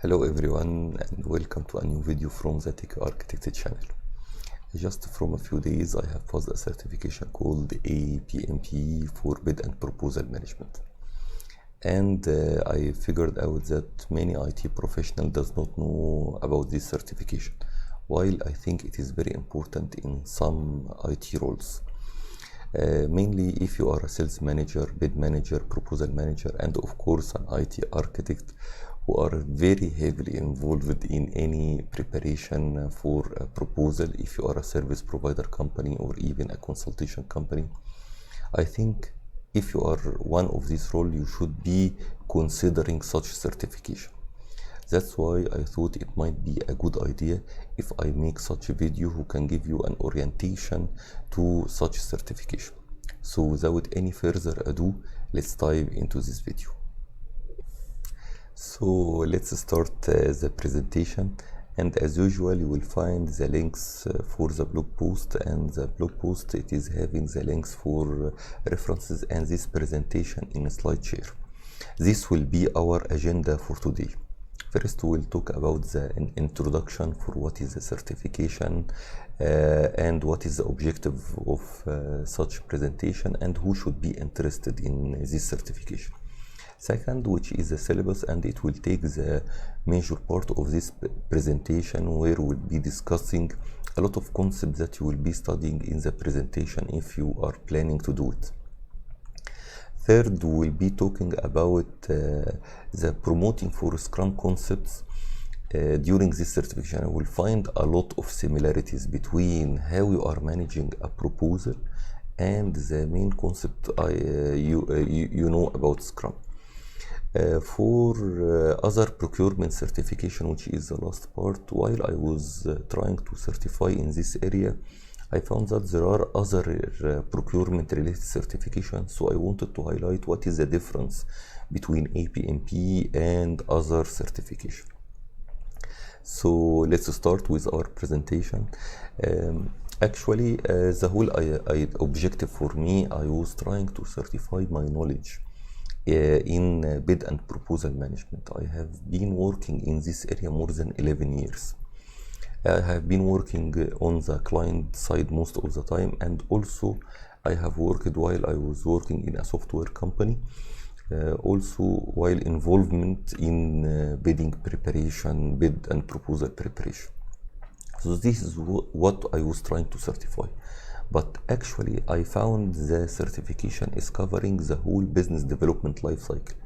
Hello everyone and welcome to a new video from the Tech Architect channel. Just from a few days I have passed a certification called APMP for Bid and Proposal Management. And I figured out that many IT professionals does not know about this certification, while I think it is very important in some IT roles. Mainly if you are a sales manager, bid manager, proposal manager, and of course an IT architect who are very heavily involved in any preparation for a proposal. If you are a service provider company or even a consultation company, I think if you are one of these roles, you should be considering such certification. That's why I thought it might be a good idea if I make such a video who can give you an orientation to such certification. So without any further ado, let's dive into this video. So let's start the presentation, and as usual you will find the links for the blog post, and the blog post it is having the links for references and this presentation in a slide share. This will be our agenda for today. First, we'll talk about the introduction for what is the certification and what is the objective of such presentation and who should be interested in this certification. Second, which is the syllabus, and it will take the major part of this presentation, where we'll be discussing a lot of concepts that you will be studying in the presentation if you are planning to do it. Third, we'll be talking about the promoting for Scrum concepts. During this certification, I will find a lot of similarities between how you are managing a proposal and the main concept you know about Scrum. For other procurement certification, which is the last part, while I was trying to certify in this area, I found that there are other procurement related certifications, so I wanted to highlight what is the difference between APMP and other certification. So let's start with our presentation. Actually, the whole objective for me, I was trying to certify my knowledge in bid and proposal management. I have been working in this area more than 11 years. I have been working on the client side most of the time, and also I have worked while I was working in a software company, also while involvement in bidding preparation, bid and proposal preparation. So this is what I was trying to certify. But actually I found the certification is covering the whole business development life cycle,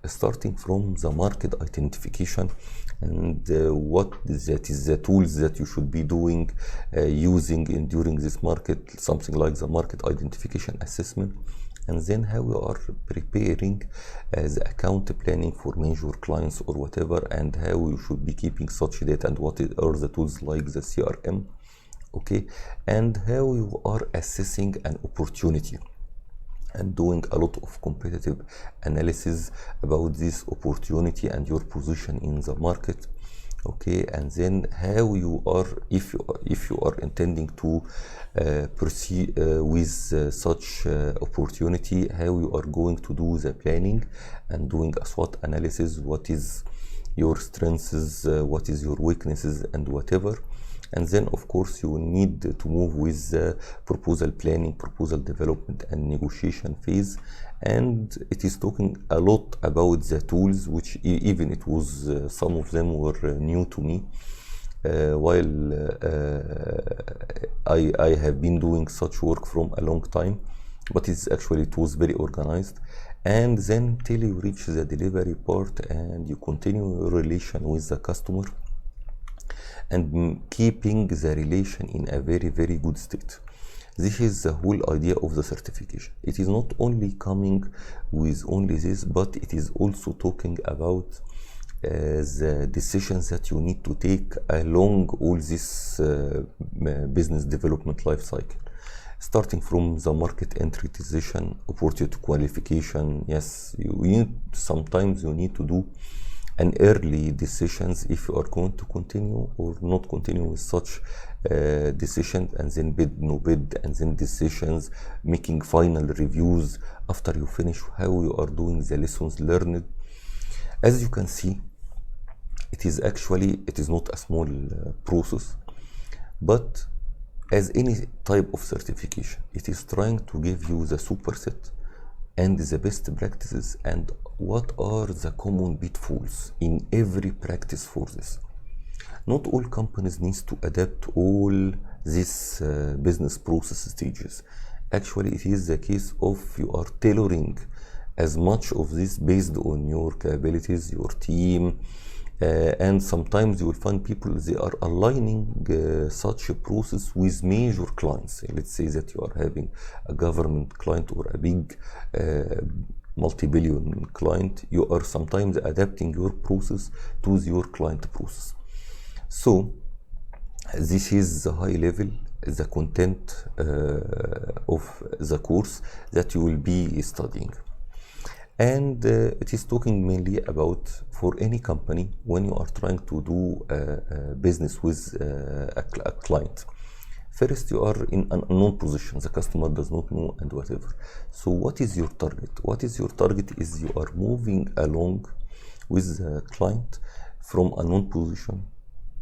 starting from the market identification and what that is the tools that you should be doing using during this market, something like the market identification assessment, and then how you are preparing the account planning for major clients or whatever, and how you should be keeping such data, and what are the tools like the CRM, okay, and how you are assessing an opportunity and doing a lot of competitive analysis about this opportunity and your position in the market, okay, and then how you are, if you are intending to proceed with such opportunity, how you are going to do the planning and doing a SWOT analysis, what is your strengths, what is your weaknesses, and whatever. And then of course you need to move with the proposal planning, proposal development, and negotiation phase. And it is talking a lot about the tools, which even it was some of them were new to me, while I have been doing such work from a long time, but it was very organized. And then till you reach the delivery part and you continue your relation with the customer and keeping the relation in a very, very good state. This is the whole idea of the certification. It is not only coming with only this, but it is also talking about the decisions that you need to take along all this business development life cycle, starting from the market entry decision, opportunity qualification. Yes, sometimes you need to do an early decisions if you are going to continue or not continue with such decisions, and then bid, no bid, and then decisions, making final reviews after you finish, how you are doing the lessons learned. As you can see, it is not a small process, but as any type of certification, it is trying to give you the superset and the best practices and what are the common pitfalls in every practice for this. Not all companies need to adapt all these business process stages. Actually, it is the case of you are tailoring as much of this based on your capabilities, your team, and sometimes you will find people, they are aligning such a process with major clients. Let's say that you are having a government client or a big multi-billion client. You are sometimes adapting your process to your client process. So this is the high level, the content of the course that you will be studying. And it is talking mainly about, for any company, when you are trying to do business with a client. First, you are in an unknown position, the customer does not know and whatever. So what is your target? What is your target is you are moving along with the client from a known position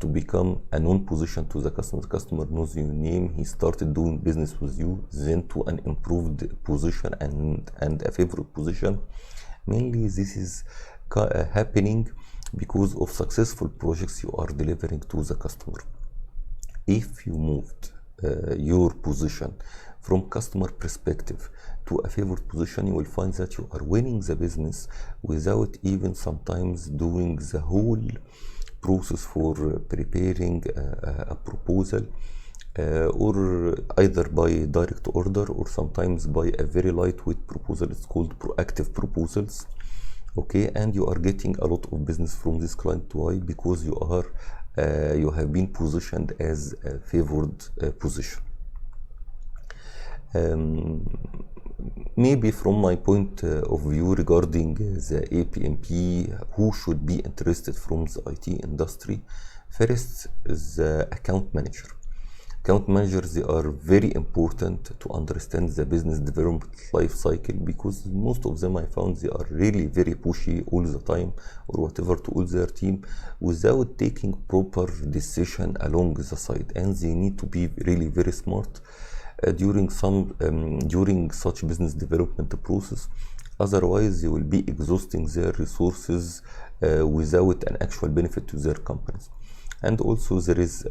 to become a known position to the customer. The customer knows your name, he started doing business with you, then to an improved position and a favorite position. Mainly this is happening because of successful projects you are delivering to the customer. If you moved your position from customer perspective to a favored position, you will find that you are winning the business without even sometimes doing the whole process for preparing a proposal, or either by direct order or sometimes by a very lightweight proposal. It's called proactive proposals. Okay, and you are getting a lot of business from this client. Why? Because you have been positioned as a favored position. Maybe from my point of view regarding the APMP, who should be interested from the IT industry, first the account manager. Account managers, they are very important to understand the business development life cycle, because most of them I found they are really very pushy all the time or whatever to all their team without taking proper decision along the side, and they need to be really very smart during such business development process. Otherwise, they will be exhausting their resources without an actual benefit to their companies. And also there is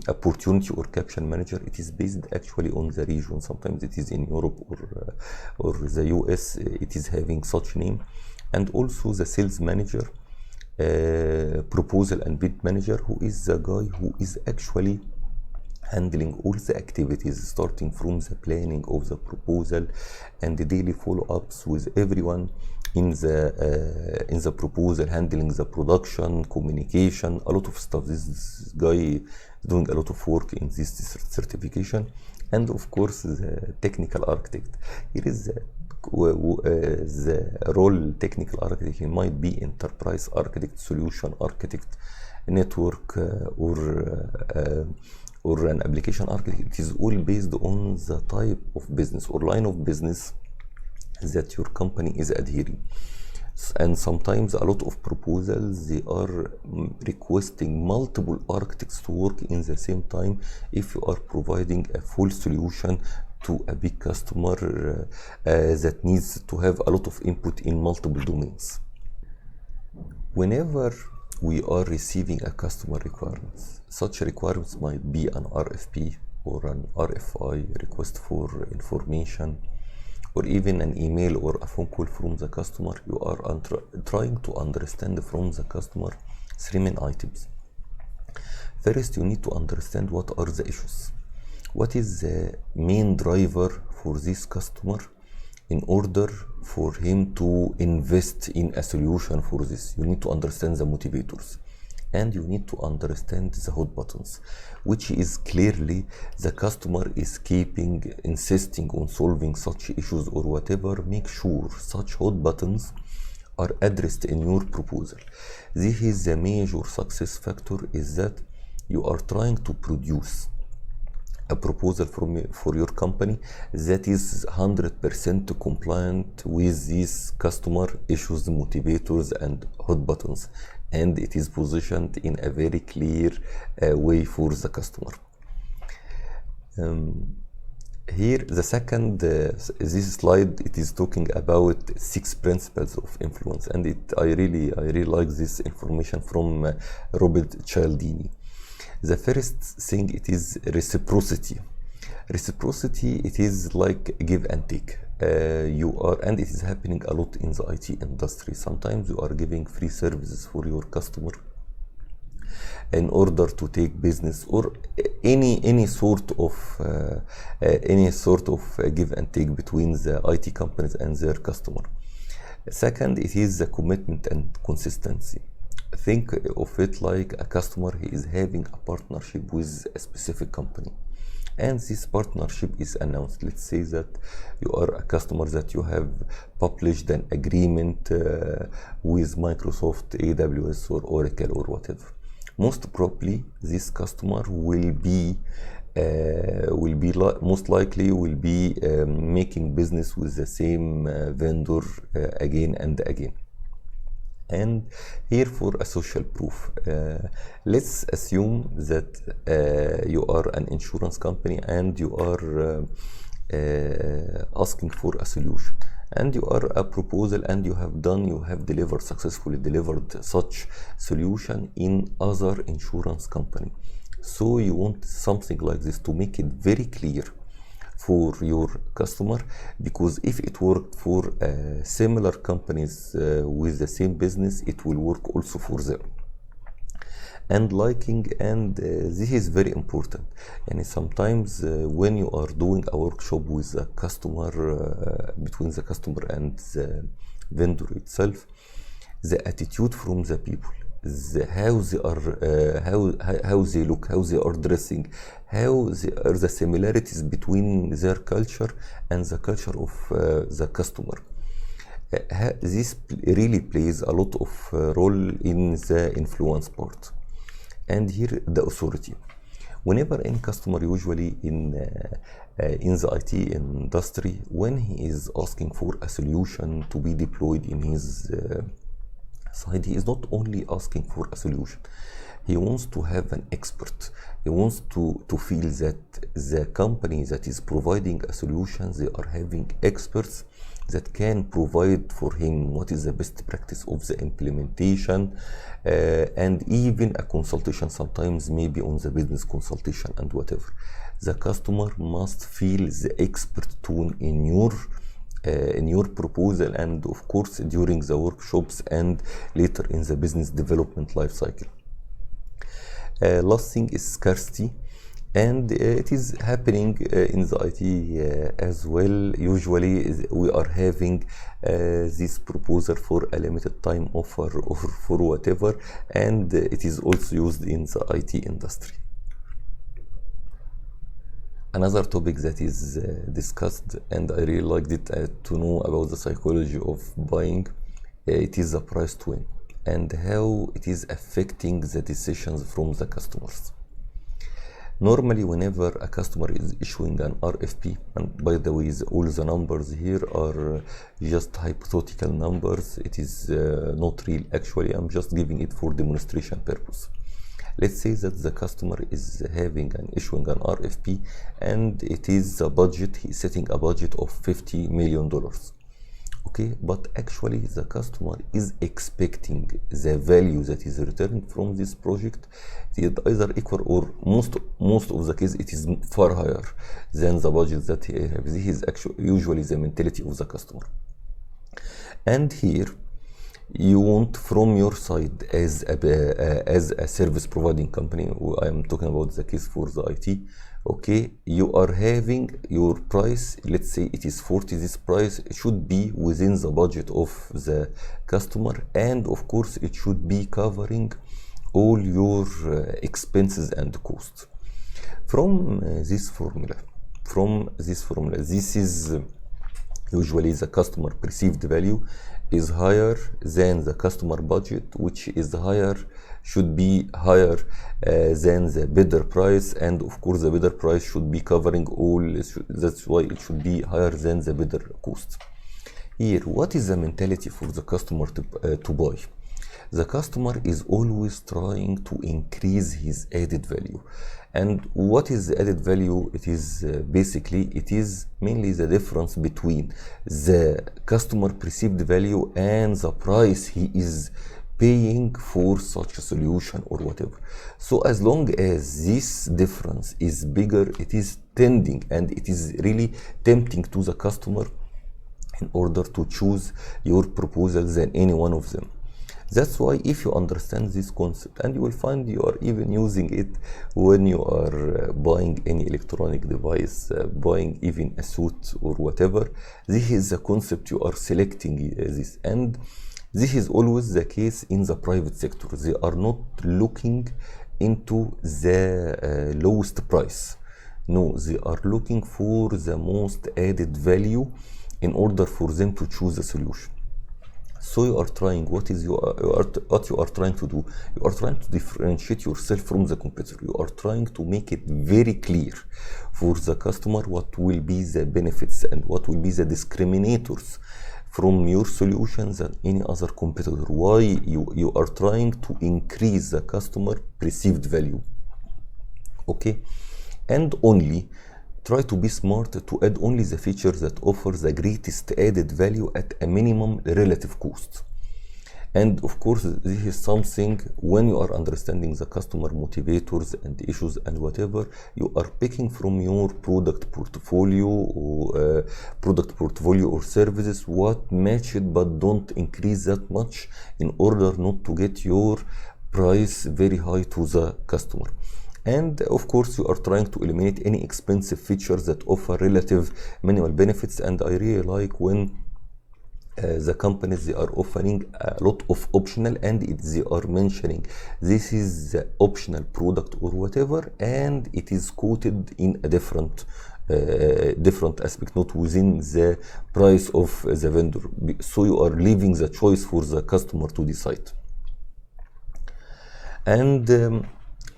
opportunity or caption manager. It is based actually on the region. Sometimes it is in Europe or the US. It is having such name. And also the sales manager, proposal and bid manager, who is the guy who is actually handling all the activities, starting from the planning of the proposal and the daily follow-ups with everyone in the proposal, handling the production, communication, a lot of stuff. This guy is doing a lot of work in this certification. And of course, the technical architect. Here is the role technical architect. He might be enterprise architect, solution architect, network, or an application architect. It is all based on the type of business or line of business that your company is adhering. And sometimes a lot of proposals, they are requesting multiple architects to work in the same time if you are providing a full solution to a big customer that needs to have a lot of input in multiple domains. Whenever we are receiving a customer requirements, such requirements might be an RFP or an RFI, request for information, or even an email or a phone call from the customer. You are trying to understand from the customer three main items. First, you need to understand what are the issues. What is the main driver for this customer in order for him to invest in a solution for this? You need to understand the motivators, and you need to understand the hot buttons, which is clearly the customer is insisting on solving such issues or whatever. Make sure such hot buttons are addressed in your proposal. This is the major success factor, is that you are trying to produce a proposal for your company that is 100% compliant with these customer issues, motivators, and hot buttons. and it is positioned in a very clear way for the customer. Here the second, this slide, it is talking about 6 principles of influence, and I really like this information from Robert Cialdini. The first thing, it is reciprocity. Reciprocity, it is like give and take. And it is happening a lot in the IT industry. Sometimes you are giving free services for your customer in order to take business, or any sort of give and take between the IT companies and their customer. Second, it is the commitment and consistency. Think of it like a customer, he is having a partnership with a specific company, and this partnership is announced. Let's say that you are a customer, that you have published an agreement with Microsoft, AWS, or Oracle, or whatever. Most probably this customer will be most likely making business with the same vendor again and again. And here, for a social proof, let's assume that you are an insurance company and you are asking for a solution, and you are a proposal, and you have successfully delivered such solution in other insurance company. So you want something like this to make it very clear for your customer, because if it worked for similar companies with the same business, it will work also for them. And liking, and this is very important. And sometimes when you are doing a workshop with the customer, between the customer and the vendor itself, the attitude from the people, how they are, how they look, how they are dressing, how are the similarities between their culture and the culture of the customer. This really plays a lot of role in the influence part. And here, the authority. Whenever any customer, usually in the IT industry, when he is asking for a solution to be deployed in his side, he is not only asking for a solution. He wants to have an expert. He wants to feel that the company that is providing a solution, they are having experts that can provide for him what is the best practice of the implementation, and even a consultation, sometimes maybe on the business consultation and whatever. The customer must feel the expert tone in your proposal, and of course during the workshops and later in the business development life cycle. Last thing is scarcity, and it is happening in the IT as well. Usually we are having this proposal for a limited time offer or for whatever, and it is also used in the IT industry. Another topic that is discussed, and I really liked it to know about the psychology of buying, it is the price to win, and how it is affecting the decisions from the customers. Normally, whenever a customer is issuing an RFP, and by the way, all the numbers here are just hypothetical numbers, it is not real. Actually, I'm just giving it for demonstration purpose. Let's say that the customer is issuing an RFP, and it is a budget, he's setting a budget of $50 million. Okay, but actually the customer is expecting the value that is returned from this project is either equal, or most of the case it is far higher than the budget that he has. This is actually usually the mentality of the customer. And here you want, from your side, as a service providing company, I am talking about the case for the IT, okay, you are having your price, let's say it is 40, this price should be within the budget of the customer, and of course it should be covering all your expenses and costs. From this formula, this is usually the customer perceived value is higher than the customer budget, which is should be higher than the bidder price, and of course the bidder price should be covering all, that's why it should be higher than the bidder cost. Here, what is the mentality for the customer to buy? The customer is always trying to increase his added value. And what is the added value? It is basically, it is mainly the difference between the customer perceived value and the price he is paying for such a solution or whatever. So as long as this difference is bigger, it is tending and it is really tempting to the customer in order to choose your proposal than any one of them. That's why if you understand this concept, and you will find you are even using it when you are buying any electronic device, buying even a suit or whatever, this is the concept you are selecting this. And this is always the case in the private sector. They are not looking into the lowest price. No, they are looking for the most added value in order for them to choose a solution. So you are trying, what you are trying to do? You are trying to differentiate yourself from the competitor. You are trying to make it very clear for the customer what will be the benefits and what will be the discriminators from your solutions than any other competitor. Why you are trying to increase the customer perceived value. Okay, and only try to be smart to add only the features that offer the greatest added value at a minimum relative cost. And of course, this is something when you are understanding the customer motivators and issues and whatever, you are picking from your product portfolio or services what match it but don't increase that much in order not to get your price very high to the customer. And of course, you are trying to eliminate any expensive features that offer relative minimal benefits. And I really like when the companies, they are offering a lot of optional and they are mentioning this is the optional product or whatever, and it is quoted in a different aspect, not within the price of the vendor. So you are leaving the choice for the customer to decide. And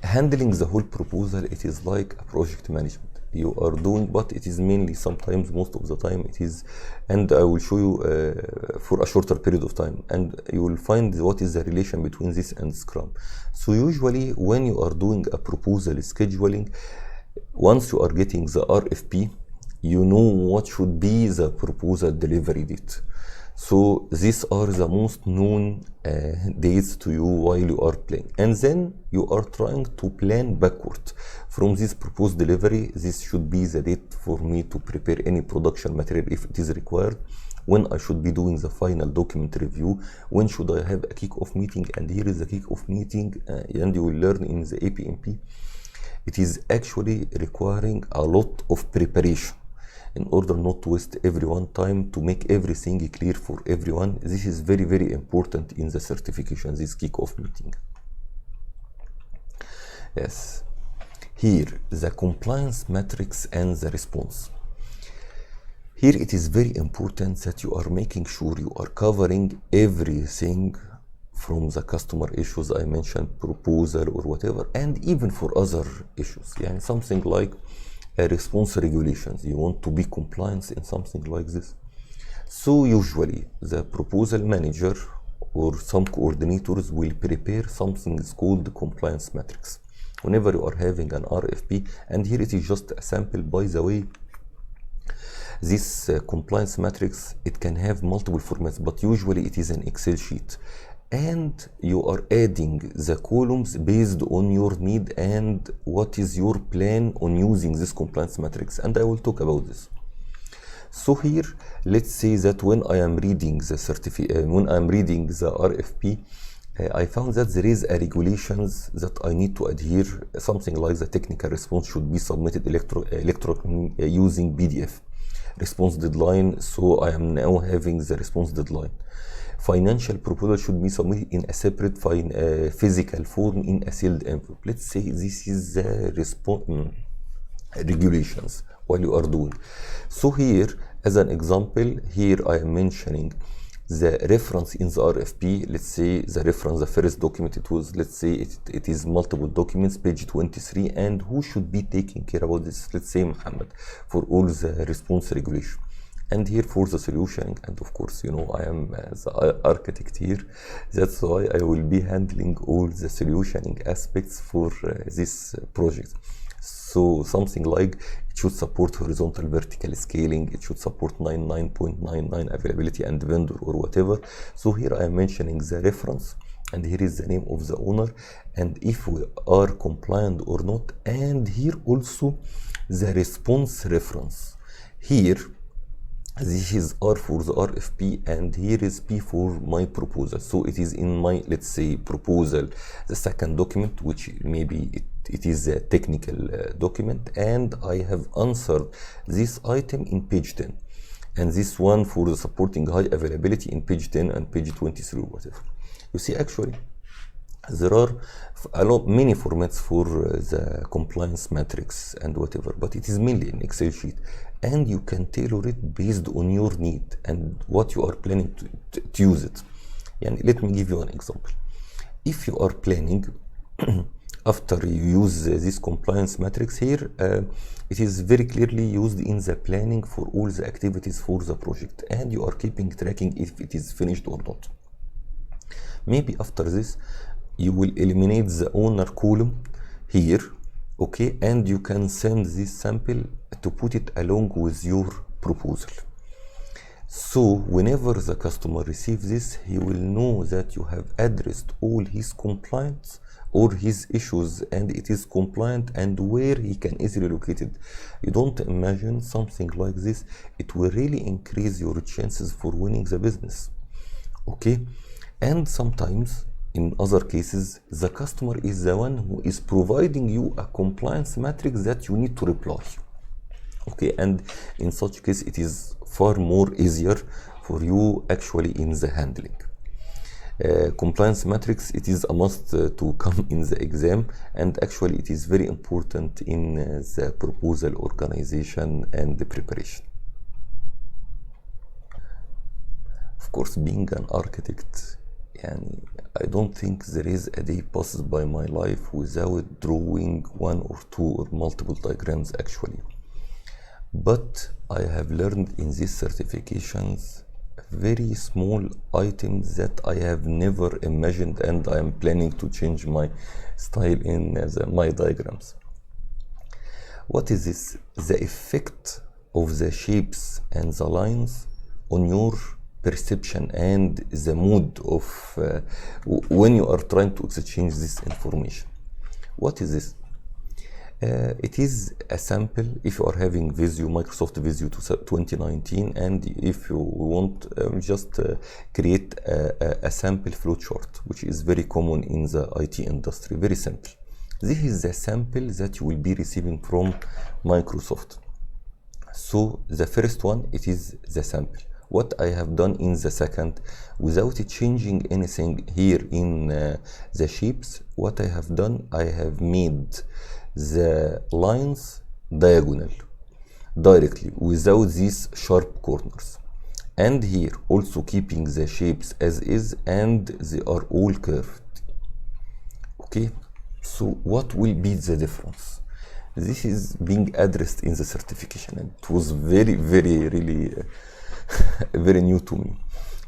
handling the whole proposal, it is like a project management you are doing, but it is mainly, sometimes, most of the time it is, and I will show you for a shorter period of time, and you will find what is the relation between this and Scrum. So usually when you are doing a proposal scheduling, once you are getting the RFP, you know what should be the proposal delivery date. So these are the most known dates to you while you are playing, and then you are trying to plan backward from this proposed delivery. This should be the date for me to prepare any production material if it is required, when I should be doing the final document review, when should I have a kick-off meeting, and here is the kick-off meeting, and you will learn in the APMP. It is actually requiring a lot of preparation in order not to waste everyone's time, to make everything clear for everyone. This is very, very important in the certification, this kick-off meeting. Yes. Here, the compliance metrics and the response. Here it is very important that you are making sure you are covering everything from the customer issues I mentioned, proposal or whatever, and even for other issues. Yeah, something like response regulations. You want to be compliant in something like this. So usually the proposal manager or some coordinators will prepare something is called compliance metrics whenever you are having an RFP. And here it is just a sample, by the way. This compliance matrix, it can have multiple formats, but usually it is an Excel sheet, and you are adding the columns based on your need and what is your plan on using this compliance matrix, and I will talk about this. So here, let's say that when I am reading the RFP, I found that there is a regulations that I need to adhere, something like the technical response should be submitted electronically using PDF. Response deadline, so I am now having the response deadline. Financial proposal should be submitted in a separate physical form in a sealed envelope. Let's say this is the regulations while you are doing. So here, as an example, here I am mentioning the reference in the RFP. Let's say the reference, the first document, it was, let's say it is multiple documents, page 23, and who should be taking care about this? Let's say Muhammad, for all the response regulation. And here for the solutioning, and of course, you know, I am the architect here. That's why I will be handling all the solutioning aspects for this project. So something like it should support horizontal vertical scaling, it should support 99.99 availability and vendor or whatever. So here I am mentioning the reference, and here is the name of the owner, and if we are compliant or not, and here also the response reference. Here this is R for the RFP, and here is P for my proposal. So it is in my, let's say, proposal, the second document, which maybe it is a technical document, and I have answered this item in page 10, and this one for the supporting high availability in page 10 and page 23 or whatever. You see, actually there are many formats for the compliance matrix and whatever, but it is mainly an Excel sheet, and you can tailor it based on your need and what you are planning to use it. And let me give you an example. If you are planning after you use this compliance matrix here, it is very clearly used in the planning for all the activities for the project, and you are keeping tracking if it is finished or not. Maybe after this you will eliminate the owner column here, okay, and you can send this sample to put it along with your proposal. So whenever the customer receives this, he will know that you have addressed all his compliance or his issues, and it is compliant, and where he can easily locate it. You don't imagine something like this, it will really increase your chances for winning the business, okay? And sometimes in other cases, the customer is the one who is providing you a compliance matrix that you need to reply, okay? And in such case, it is far more easier for you actually in the handling. Compliance matrix, it is a must to come in the exam, and actually it is very important in the proposal organization and the preparation. Of course, being an architect, and I don't think there is a day passes by my life without drawing one or two or multiple diagrams actually. But I have learned in these certifications very small items that I have never imagined, and I am planning to change my style in my diagrams. What is this? The effect of the shapes and the lines on your perception and the mood of when you are trying to exchange this information. What is this? It is a sample. If you are having Visio, Microsoft Visio 2019, and if you want just create a sample flowchart, which is very common in the IT industry, very simple. This is the sample that you will be receiving from Microsoft. So the first one, it is the sample. What I have done in the second, without changing anything here in the shapes, what I have done, I have made the lines diagonal directly without these sharp corners, and here also keeping the shapes as is, and they are all curved, okay? So what will be the difference? This is being addressed in the certification, and it was very really very new to me.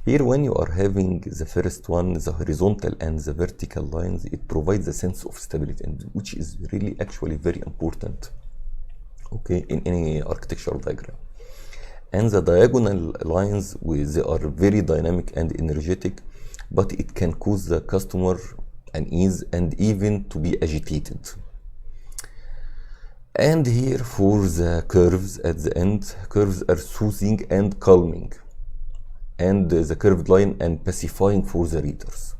Here, when you are having the first one, the horizontal and the vertical lines, it provides a sense of stability, and which is really actually very important, okay, in any architectural diagram. And the diagonal lines, they are very dynamic and energetic, but it can cause the customer unease and even to be agitated. And here for the curves at the end, curves are soothing and calming, and the curved line and pacifying for the readers.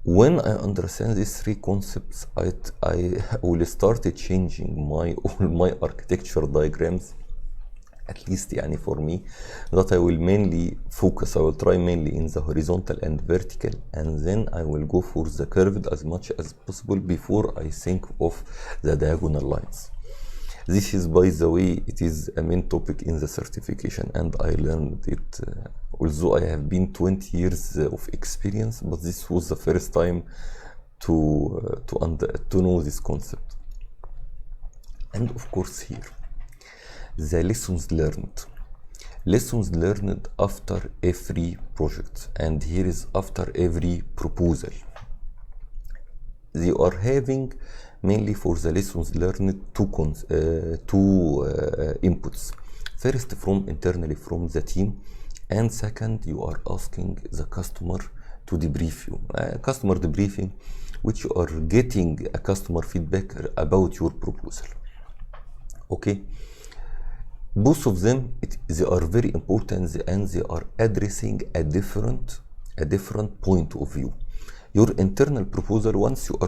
When I understand these three concepts, I will start changing all my architecture diagrams, at least for me, that I will mainly focus, I will try mainly in the horizontal and vertical, and then I will go for the curved as much as possible before I think of the diagonal lines. This is, by the way, it is a main topic in the certification, and I learned it, although I have been 20 years of experience, but this was the first time to know this concept. And of course here, the lessons learned. lessons learned after every project, and here is after every proposal. They are having mainly for the lessons learned two inputs. First, from internally from the team, and second, you are asking the customer to debrief you. Customer debriefing, which you are getting a customer feedback about your proposal. Okay, both of them they are very important, and they are addressing a different point of view. Your internal proposal, once you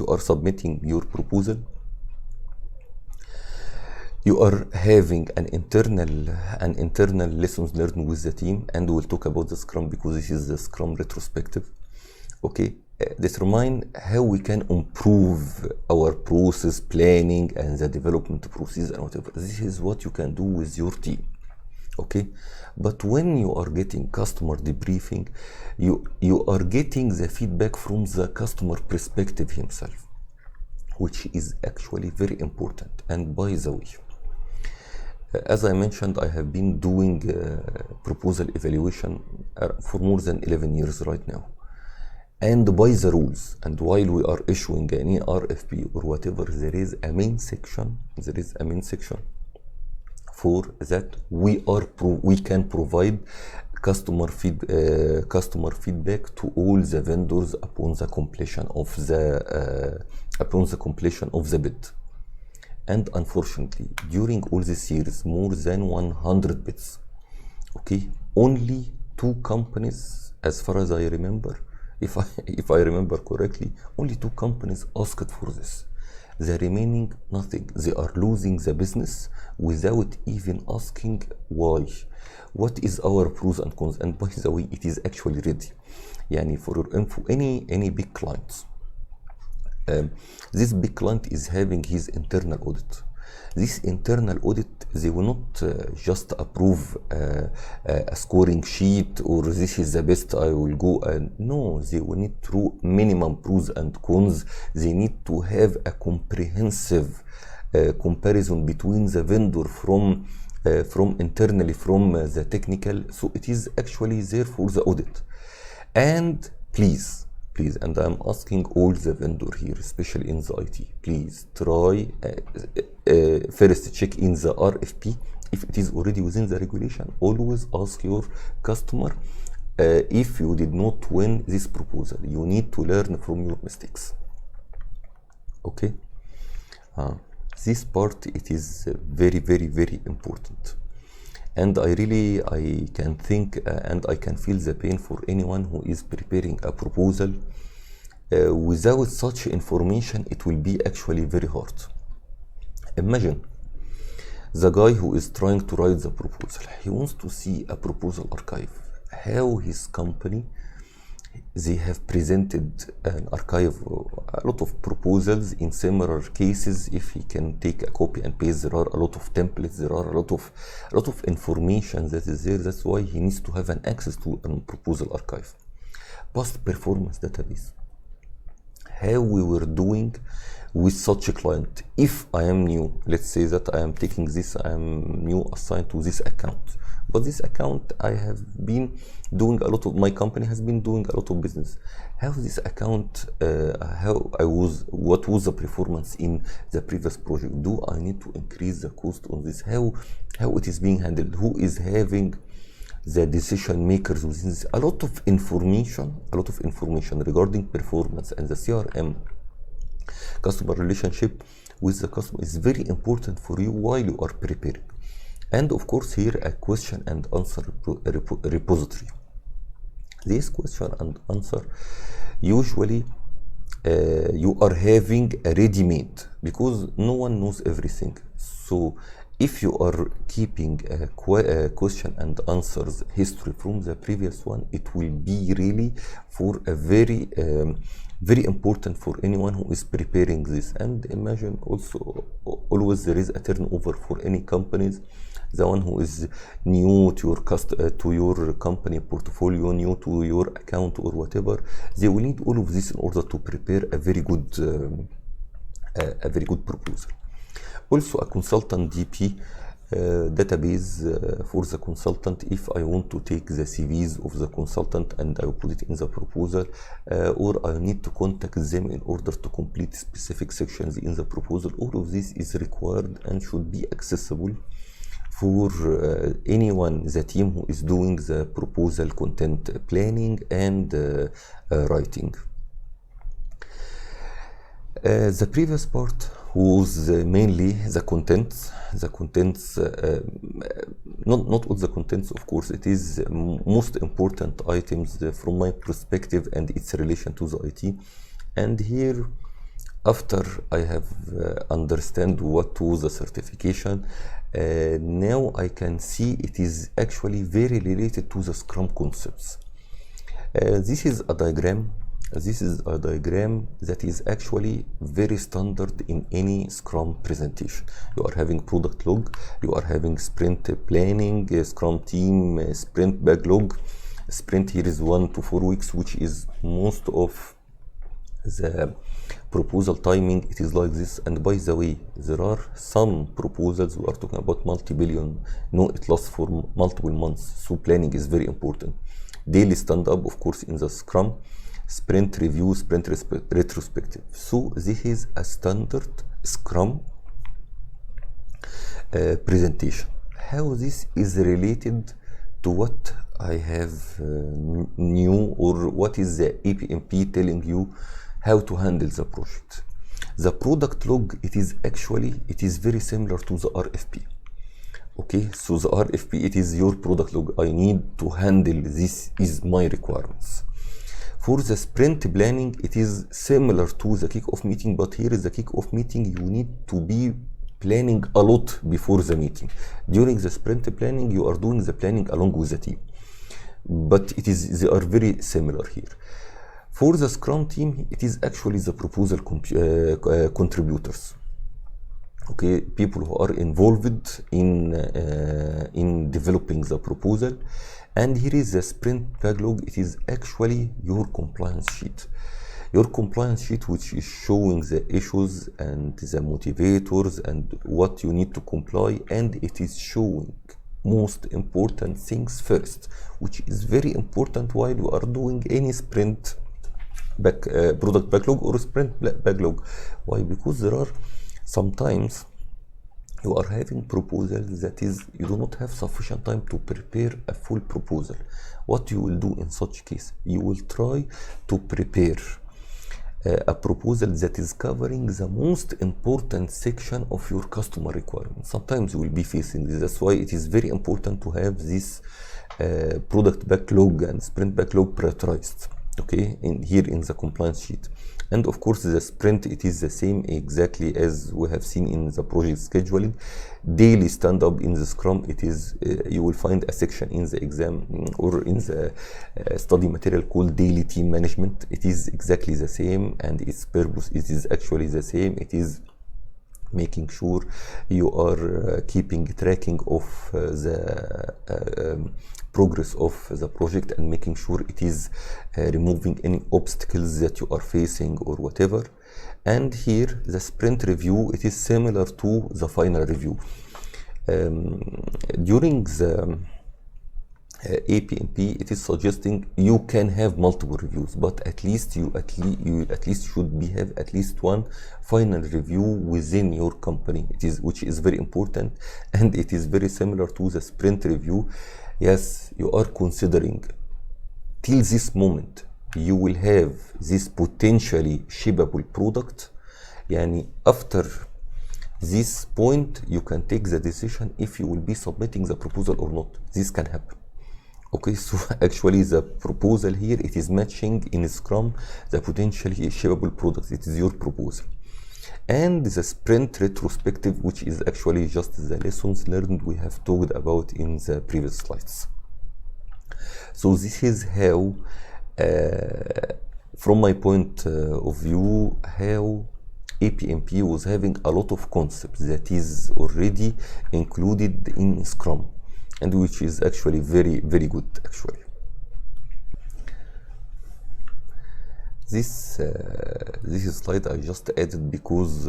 are submitting your proposal, you are having an internal lessons learned with the team, and we'll talk about the Scrum because this is the Scrum retrospective. Okay, determine how we can improve our process planning and the development process and whatever. This is what you can do with your team. Okay, but when you are getting customer debriefing, you are getting the feedback from the customer perspective himself, which is actually very important. And by the way, as I mentioned, I have been doing proposal evaluation for more than 11 years right now. And by the rules, and while we are issuing any RFP or whatever, there is a main section for that we can provide customer feedback to all the vendors upon the completion of the bid. And unfortunately, during all these years, more than 100 bids, okay, only 2 companies, as far as I remember, if I remember correctly, only 2 companies asked for this. The remaining, nothing. They are losing the business without even asking why. What is our pros and cons? And by the way, it is actually ready. Yani, for your info, any big clients, this big client is having his internal audit. This internal audit, they will not just approve a scoring sheet or this is the best I will go. No, they will need through minimum pros and cons. They need to have a comprehensive comparison between the vendor from internally from the technical. So it is actually there for the audit. And please, and I'm asking all the vendor here, especially in the IT, please try first check in the RFP if it is already within the regulation. Always ask your customer if you did not win this proposal. You need to learn from your mistakes. Okay, this part, it is very, very, very important. And I can think and I can feel the pain for anyone who is preparing a proposal. Without such information, it will be actually very hard. Imagine the guy who is trying to write the proposal. He wants to see a proposal archive, how his company, they have presented an archive, a lot of proposals in similar cases. If he can take a copy and paste, there are a lot of templates, there are a lot of information that is there. That's why he needs to have an access to a proposal archive. Past performance database, how we were doing with such a client. If I am new, let's say that I am taking this, I am new assigned to this account, but this account I have been doing a lot of, my company has been doing a lot of business. How this account, what was the performance in the previous project? Do I need to increase the cost on this? How it is being handled? Who is having the decision makers within this? A lot of information regarding performance and the CRM, customer relationship with the customer, is very important for you while you are preparing. And of course, here a question and answer repository. This question and answer, usually you are having a ready-made, because no one knows everything. So if you are keeping a question and answers history from the previous one, it will be really for a very very important for anyone who is preparing this. And imagine also, always there is a turnover for any companies. The one who is new to your company portfolio, new to your account or whatever, they will need all of this in order to prepare a very good proposal. Also, a consultant DP database for the consultant if I want to take the CVs of the consultant and I will put it in the proposal, or I need to contact them in order to complete specific sections in the proposal. All of this is required and should be accessible for anyone, the team who is doing the proposal content planning and writing. The previous part was mainly the contents. Not all the contents, of course. It is most important items from my perspective and its relation to the IT. And here, after I have understand what was the certification, now I can see it is actually very related to the Scrum concepts. This is a diagram. This is a diagram that is actually very standard in any Scrum presentation. You are having product log, you are having sprint planning, Scrum team, sprint backlog. Sprint here is 1 to 4 weeks, which is most of the proposal timing. It is like this. And by the way, there are some proposals we are talking about multi-billion. No, it lasts for multiple months. So planning is very important. Daily stand-up, of course, in the Scrum. Sprint review, sprint retrospective. So this is a standard Scrum presentation. How this is related to what I have new, or what is the APMP telling you how to handle the project. The product log, it is very similar to the RFP. Okay, so the RFP, it is your product log. I need to handle this, is my requirements. For the sprint planning, it is similar to the kickoff meeting, but here is the kickoff meeting. You need to be planning a lot before the meeting. During the sprint planning, you are doing the planning along with the team. But they are very similar here. For the Scrum team, it is actually the proposal contributors. Okay, people who are involved in developing the proposal. And here is the sprint backlog. It is actually your compliance sheet. Your compliance sheet, which is showing the issues and the motivators and what you need to comply. And it is showing most important things first, which is very important while you are doing any sprint product backlog or sprint backlog. Why? Because there are sometimes you are having proposals that is, you do not have sufficient time to prepare a full proposal. What you will do in such case, you will try to prepare a proposal that is covering the most important section of your customer requirements. Sometimes you will be facing this. That's why it is very important to have this product backlog and sprint backlog prioritized. Okay, here in the compliance sheet. And of course, the sprint, it is the same exactly as we have seen in the project scheduling. Daily stand-up in the Scrum, it is, you will find a section in the exam or in the study material called daily team management. It is exactly the same, and its purpose, it is actually the same. It is making sure you are keeping tracking of the progress of the project and making sure it is removing any obstacles that you are facing or whatever. And here the sprint review, it is similar to the final review. During the APMP, it is suggesting you can have multiple reviews, but at least you should have at least one final review within your company. Which is very important, and it is very similar to the sprint review. Yes, you are considering till this moment you will have this potentially shippable product. Yani after this point, you can take the decision if you will be submitting the proposal or not. This can happen. Okay, so actually the proposal here, it is matching in Scrum the potentially shippable product. It is your proposal. And the sprint retrospective, which is actually just the lessons learned we have talked about in the previous slides. So this is how, from my point of view, how APMP was having a lot of concepts that is already included in Scrum, and which is actually very, very good actually. This slide I just added because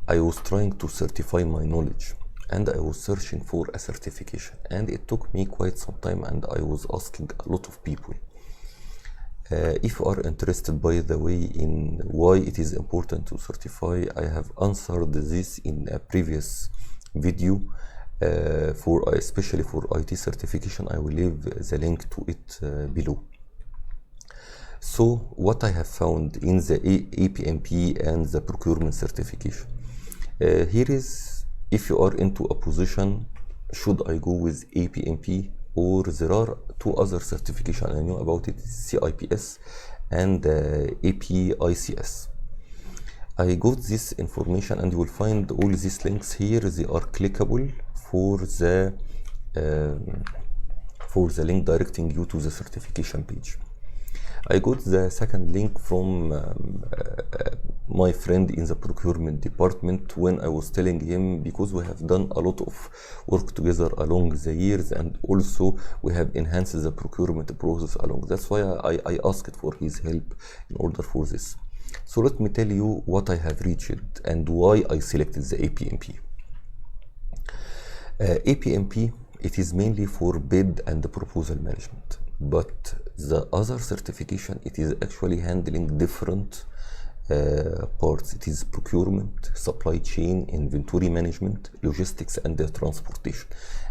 I was trying to certify my knowledge. and I was searching for a certification, and it took me quite some time, and I was asking a lot of people. If you are interested, by the way, in why it is important to certify, I have answered this in a previous video. Especially for IT certification, I will leave the link to it below. So what I have found in the APMP and the procurement certification, here is, if you are into a position, should I go with APMP, or there are two other certifications I know about it, CIPS and APICS. I got this information, and you will find all these links here. They are clickable for the link directing you to the certification page. I got the second link from my friend in the procurement department, when I was telling him, because we have done a lot of work together along the years, and also we have enhanced the procurement process along. That's why I asked for his help in order for this. So let me tell you what I have reached and why I selected the APMP. APMP, it is mainly for bid and proposal management, but the other certification, it is actually handling different parts. It is procurement, supply chain, inventory management, logistics, and transportation.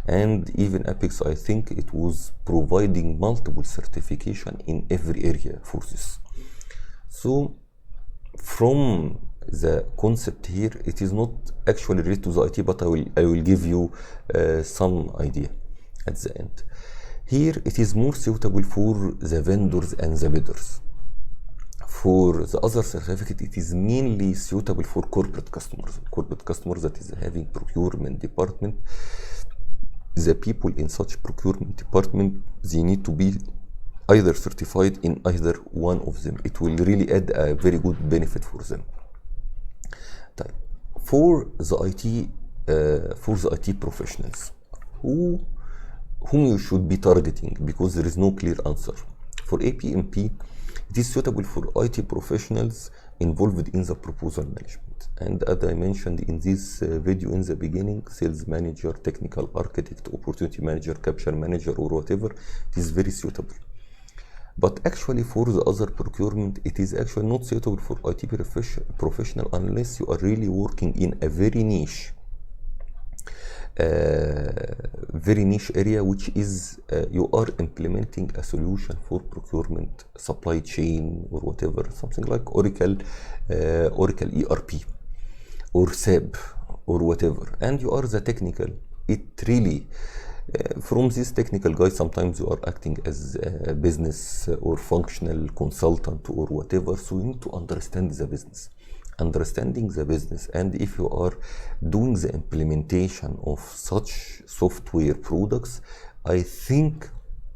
And even Apex, I think it was providing multiple certification in every area for this. So from the concept here, it is not actually related to the IT, but I will give you some idea at the end. Here it is more suitable for the vendors and the bidders. For the other certificate, it is mainly suitable for corporate customers that is having procurement department. The people in such procurement department, they need to be either certified in either one of them. It will really add a very good benefit for them. For the IT professionals, whom you should be targeting, because there is no clear answer. For APMP, it is suitable for IT professionals involved in the proposal management. And as I mentioned in this video in the beginning, sales manager, technical architect, opportunity manager, capture manager, or whatever, it is very suitable. But actually for the other procurement, it is actually not suitable for IT professional unless you are really working in a very niche area, which is you are implementing a solution for procurement, supply chain, or whatever, something like Oracle ERP or SAP or whatever, and you are the technical. It really from these technical guys, sometimes you are acting as a business or functional consultant or whatever, so you need to understand the business. Understanding the business, and if you are doing the implementation of such software products, I think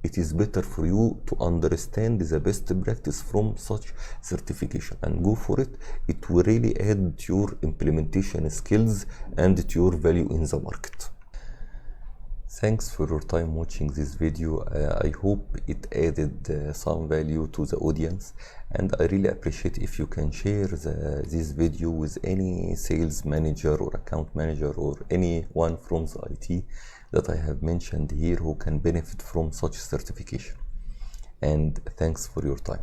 it is better for you to understand the best practice from such certification and go for it. It will really add to your implementation skills and to your value in the market. Thanks for your time watching this video. I hope it added some value to the audience, and I really appreciate if you can share this video with any sales manager or account manager or anyone from the IT that I have mentioned here who can benefit from such certification. And thanks for your time.